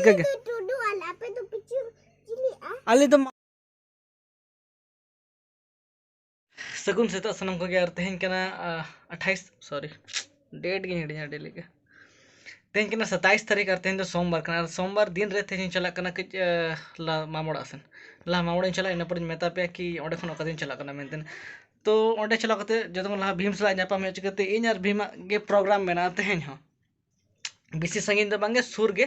इनका के आले तो सगुन सेता सनम को यार तेहन कना 28 सॉरी डेट गे हिडिया डेली के तेहन कना 27 तारीख और तेहन सोमवार कना सोमवार दिन रे तेहन चला कना कच ला मामोड़ा सन ला मामोड़ा चला इन पर मेता पे कि ओंडे खन ओका दिन चला कना मेनतेन तो ओंडे चला कते जतो ला भीम सला न्यापा मे चिकते इन यार भीमा गे प्रोग्राम मेना तेहन हो बेसी संगीन दो बांगे सुर गे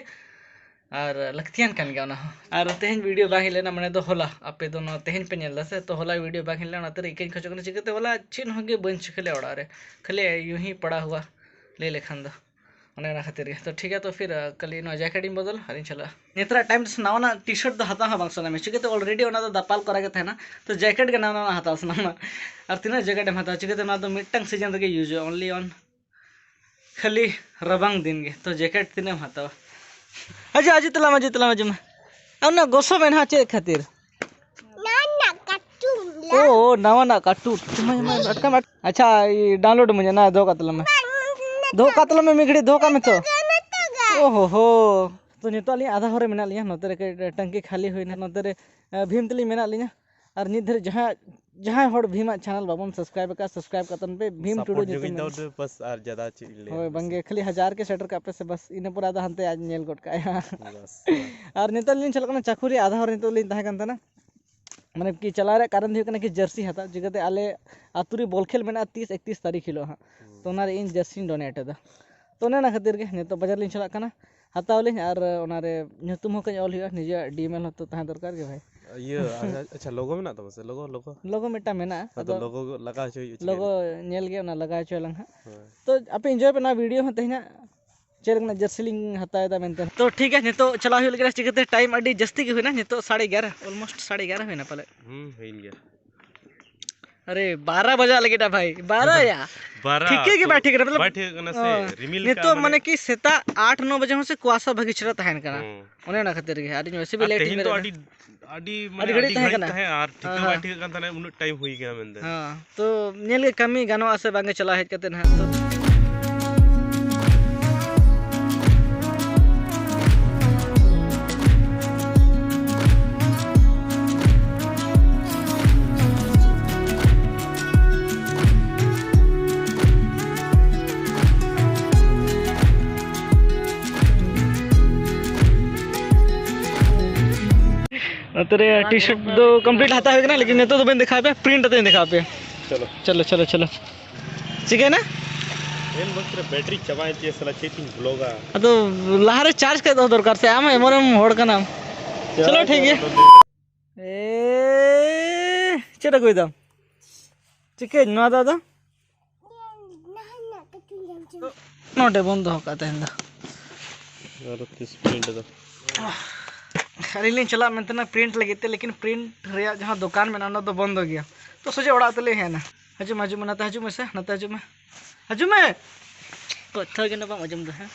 और लक्तियान कान गया और तेहन वीडियो बांग लेना मैंने तो होला आपे दोनों तेहन पे नेल से तो होला वीडियो बांग लेना तेरे इकेन खचो चिकते होला चिन होगे बंच खेले ओड़ा रे खाली यूं ही पड़ा हुआ ले लेखान दो अने खातिर तो ठीक है तो फिर कल इन जैकेट बदल हरी चला नेत्रा टाइम नावा टी शर्ट दो हता बांग सना चिकते ऑलरेडी ओना दो दापाल करा के ना तो जैकेट के नाना हता सना और तीना जैकेट हम हता चिकते ना दो मिटंग सीजन रे यूज ओनली ऑन खाली रबांग दिन गे तो जैकेट तीना हता अजा अजी तला में ना गोसो में ना चे खातिर ओ नवा ना कार्टून अच्छा ये डाउनलोड मुझे ना दो कातला में मिगड़ी धोखा में तो ओहो हो तो नितो अली आधा हरे मेना लिया नोते रे टंकी खाली होइना नोते रे भीम तली मेना लिया और नित धरे जहां हर भीमा चैनल बाबन सब्सक्राइब कतन पे भीम टुडू जो बस और ज्यादा चिले होय बंगे खाली 1000 के सेटर का पे से बस इने पूरा आधा हनते आज नेल गोट का और नितो लिन चल कना चाकुरी आधा हर नितो लिन ताहे कन तना माने कि चला रे कारण दी कना कि जर्सी हता जिगते आले आतुरी बॉल खेल मेना 30 31 तारीख हिलो हां तो ना रे इन जर्सी डोनेट दा तो ना खातिर के नितो बाजार लिन चला कना हतावलिन और ओनारे nyutum हो कन ऑल हुआ निजे डीएमएल हतो ताहे दरकार के भाई ये अच्छा लोगो में ना तो बस लोगो मेटा मेना तो लोगो लगा चाहिए लोगो नेल गे ना लगा चलंग तो आप एंजॉय पे ना वीडियो में तेना चेरंग ना जर्सीलिंग हताय दा मेनते तो ठीक है नितो चला हुई लगे चिकते टाइम अडी जस्ती के होना नितो 11:30 ऑलमोस्ट 11:30 होना पले होइन गया अरे 12 बजा लगे ना भाई 12 या 12 ठीक है कि बा ठीक मतलब बैठे कना से रिमिल नितो माने कि सेता 8-9 बजे हो से कुआसा भगिचरा तहन कना ओने ना खातिर के आदि वैसे भी लेट मेरे तो अडी माने अडी घड़ी तहे आर ठीक बैठे कन तने उन टाइम होई गया मेंदे हां तो नेल के कमी गानो आसे बांगे चला हेज कते ना तो तेरे टी शर्ट तो कंप्लीट हाता है ना लेकिन ये तो बन दिखा पे प्रिंट तो दिखा पे चलो ठीक है ना एन बस रे बैटरी चबाए ते सला चेकिंग ब्लॉगा तो लहारे चार्ज कर दो दरकार से आम एमरम होड़ का नाम चलो ठीक है ए चलो कोई दम ठीक है ना दादा नोटे बंद हो का तेंदा और किस प्रिंट दो खरीलिन चला मेंते ना प्रिंट लगे थे लेकिन प्रिंट रिया जहां दुकान में ना तो बंद हो गया तो सोचे उड़ा तले है ना हजू ना हजू में से ना हजू में कथा के ना मजम दो है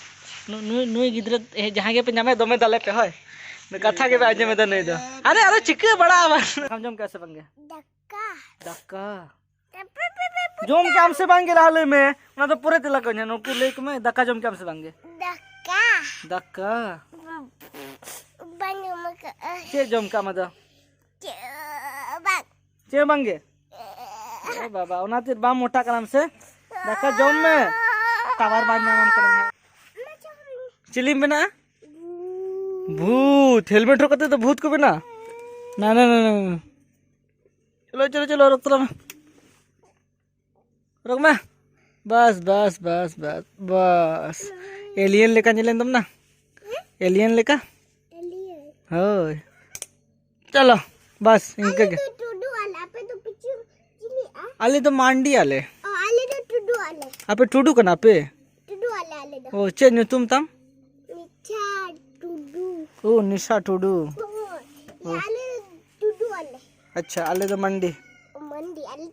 नुई गिद्र जहां के पे नामे दमे दले पे होय कथा के आज में द नहीं दो अरे चिके बड़ा हम जम कैसे बन गए दक्का जोम काम से बन गए हाल में ना तो पूरे तिलक नो लेक में दक्का जोम काम से बन गए दक्का चे जम का मदा चे बंगे ए बाबा ओना तिर बा मोटा करम से देखा जम में कवर बाज नाम करम चिली बिना भूत हेलमेट रोकते तो भूत को बिना ना चलो रुक में बस एलियन लेका चलें तुम ना एलियन लेका होय चलो बस इनके के आले तो मांडी आले तो टुडू आले आपे टुडू कना पे टुडू आले ओ चे नु तुम तम निशा टुडू ओ निशा टुडू आले टुडू आले अच्छा आले तो मंडी आले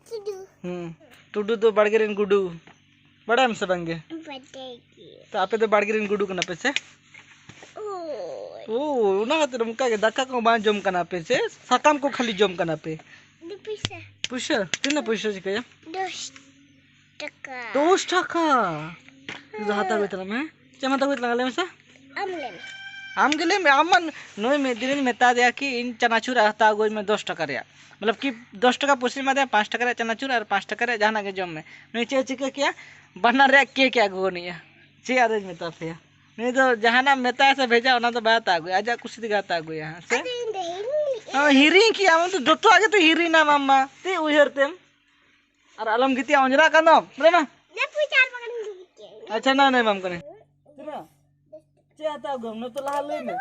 टुडू तो बड़गेरिन गुडू बड़ा हमसे बंगे तो आपे तो बड़गेरिन गुडू कना पे से ओ ना तो मुका के दक्का को बां जम कना पे से सकाम को खाली जम कना पे पुशा कितना पुशा जी कया 10 टका जो हाता बेतला में चमता बेतला ले में से आम के लिए आम नई में दिन मेता दिया कि इन चनाचूर हता अगुई में 10 टका रे मतलब कि 10 टका पुसी में 5 टका रे चनाचूर और 5 टका रे जहां के जम में नई चे चिका किया बना रे के क्या गो नहीं चे आदे मेता पे नहीं तो जहां मेता से भेजा ओना तो बात आ गई आजा कुछ दिखा ता गई यहां से हां हिरी की आम तो जोतो आगे तो हिरी ना मामा ते उहरतेम और आलम गिती अंजरा कानो रे मा ने पुचार पकड़ अच्छा ना नहीं माम कने चे आता गम न तो ला ले में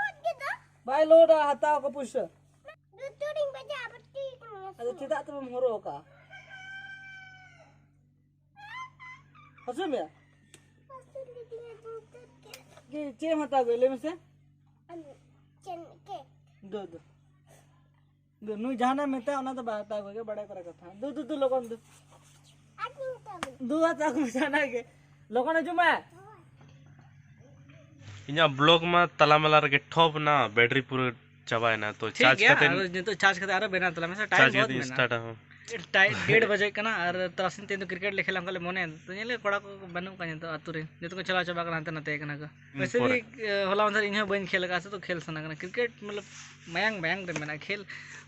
बाय लोड आता को पुश दुतुरिंग बजा बत्ती अरे चिदा तुम मोरो का हसु में के चे मता गले में से चन के दो दो दो नु जाना में ता ना तो बात आ गए बड़ा करे कथा दो दो दो लोगन दो दो आता को जाना के लोगन जुमा इन्या ब्लॉग में तला मला रे ठोप ना बैटरी पूरा चबाए ना तो चार्ज करते नहीं तो चार्ज करते आरो बिना तला में से टाइम बहुत में स्टार्ट हो 1:30 बजे कना और तरासिन तीन तो क्रिकेट ले खेला हमले मने तो नेले कोड़ा को बनू का तो आतुरे जतो को चला चबा कना नते कना का वैसे भी होला अंदर इन्हें बन खेल का तो खेल सना कना क्रिकेट मतलब मयांग मयांग रे मेना खेल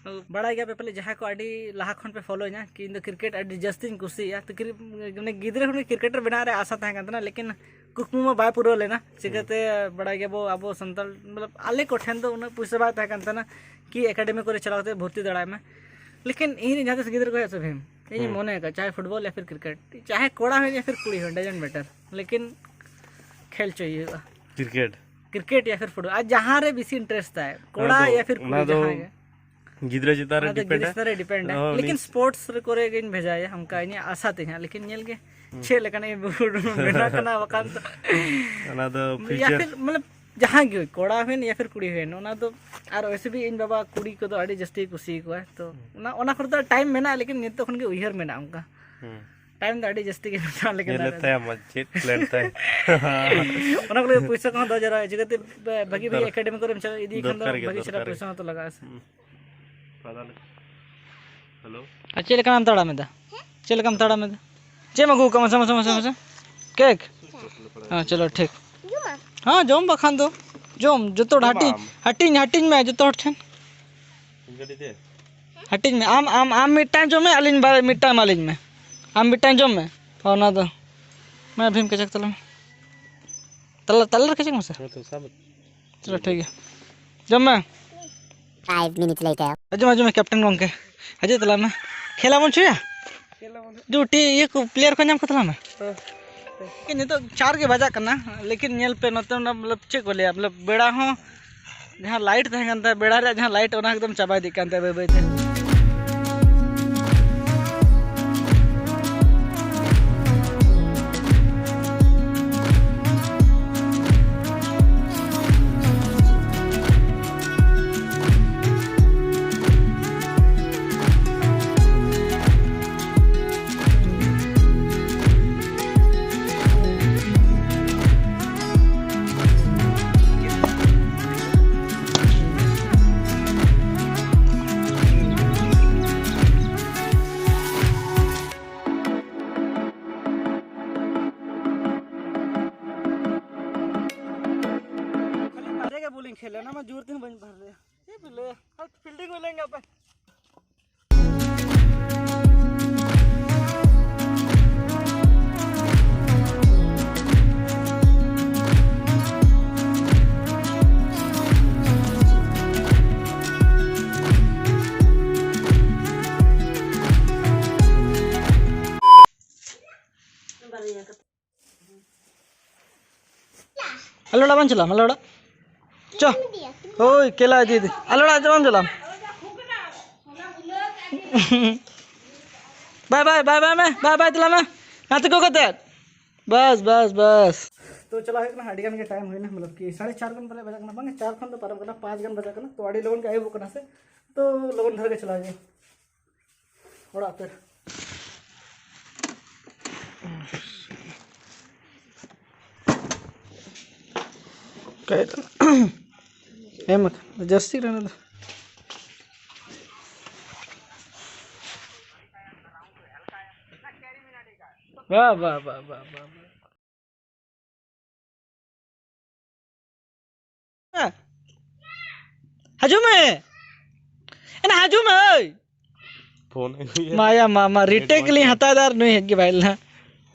बड़ा गया पे पहले जहां को आडी लाहा खन पे फॉलो ना कि इन क्रिकेट आडी जस्टिन कुसी या तो गिदरे खन क्रिकेटर बना रे आशा था ना लेकिन कुकमु में बाय पूरा लेना चिकते बड़ा गया वो अब संताल मतलब आले को ठेन तो उन पैसा बात था ना कि एकेडमी को चलाते भर्ती दड़ा में लेकिन इन जहाँ से गिदर को है सब इन मने का चाहे फुटबॉल या फिर क्रिकेट चाहे कोड़ा हो या फिर कुड़ी हो डजंट मैटर लेकिन खेल चाहिए क्रिकेट क्रिकेट या फिर फुटबॉल आज जहाँ रे बेसी इंटरेस्ट है कोड़ा या फिर कुड़ी जहाँ है गिदरे जिता रे डिपेंड है लेकिन स्पोर्ट्स रे करे गिन भेजा है हमका इन आशा थे लेकिन नेल के छे लेकिन बिना कना वकान तो ना तो या फिर मतलब जहाँ की कोड़ा हुई या फिर कुड़ी हुई ना तो और वैसे भी इन बाबा कुड़ी को तो अड़ी जस्ती कुसी को है तो ना तो टाइम में ना लेकिन नित खन के उहर में ना उनका टाइम तो अड़ी जस्ती के ना लेकिन लेता है मस्जिद लेता है ओना को पैसा कहां दो जरा जगते बाकी भी एकेडमी को चल इदी खन दो बाकी चला पैसा तो लगा से हेलो अच्छा लेकिन हम तड़ा में दा चल कम तड़ा में जे मगु कम समझ केक हां चलो ठीक हाँ जोम बखान दो जोम जो तो हटिंग में जो तो हटिंग में आम आम आम मिटाई जो में अलिन बार मिटाई मालिन में आम मिटाई जो में और ना तो मैं भीम के चक तला में तला के चक में से चलो ठीक है जब मैं 5 minutes later अजू में कैप्टन गोंके अजू तला में खेला मन छुया ड्यूटी ये को प्लेयर को नाम खतला में कि नहीं तो 4 के बजा करना लेकिन नेल पे नते मतलब चेक बोले मतलब बेड़ा हो जहां लाइट थे गंता बेड़ा रे जहां लाइट ओना एकदम चबाई दी कांते बे थे खेले ना मैं जोर तीन बन भर रहे ये पहले फील्डिंग में लेंगे अपन अलोड़ा बन चला मलोड़ा चो ओए केला दीदी अलोड़ा जवान चला बाय बाय बाय बाय मैं बाय बाय तला मैं नाते को कहते बस बस बस तो चला है ना हाडिगन के टाइम हुई ना मतलब कि 4:30 गन पहले बजा करना बांगे 4 खन तो परम करना 5 गन बजा करना तो आड़ी लोगन के आए वो करना से तो लोगन घर के चला जाए थोड़ा फिर कह मत जस्ती रहने दो वाह वाह वाह वाह वाह हजुम है एना हजुम है फोन माया मामा रिटेक लिए हतादार नहीं है कि भाई ना